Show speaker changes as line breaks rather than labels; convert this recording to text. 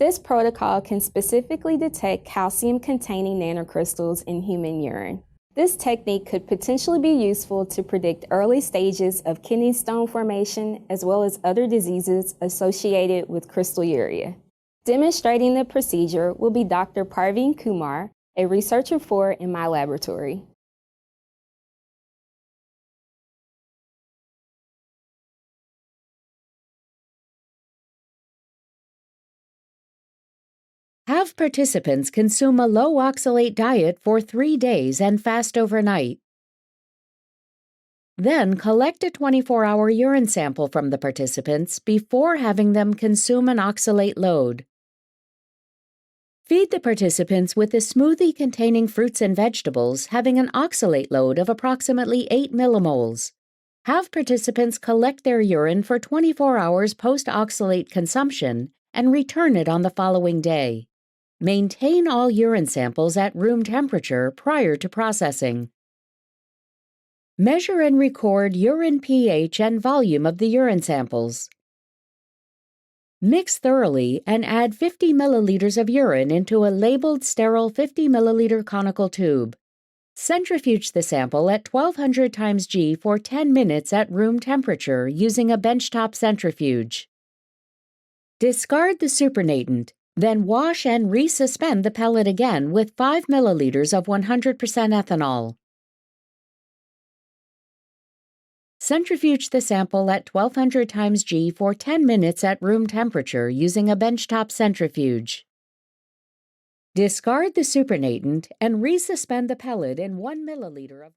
This protocol can specifically detect calcium-containing nanocrystals in human urine. This technique could potentially be useful to predict early stages of kidney stone formation as well as other diseases associated with crystalluria. Demonstrating the procedure will be Dr. Parveen Kumar, a researcher in my laboratory.
Have participants consume a low oxalate diet for 3 days and fast overnight. Then collect a 24-hour urine sample from the participants before having them consume an oxalate load. Feed the participants with a smoothie containing fruits and vegetables having an oxalate load of approximately 8 millimoles. Have participants collect their urine for 24 hours post-oxalate consumption and return it on the following day. Maintain all urine samples at room temperature prior to processing. Measure and record urine pH and volume of the urine samples. Mix thoroughly and add 50 milliliters of urine into a labeled sterile 50 milliliter conical tube. Centrifuge the sample at 1200 times G for 10 minutes at room temperature using a benchtop centrifuge. Discard the supernatant. Then wash and resuspend the pellet again with 5 milliliters of 100% ethanol. Centrifuge the sample at 1200 times G for 10 minutes at room temperature using a benchtop centrifuge. Discard the supernatant and resuspend the pellet in 1 milliliter of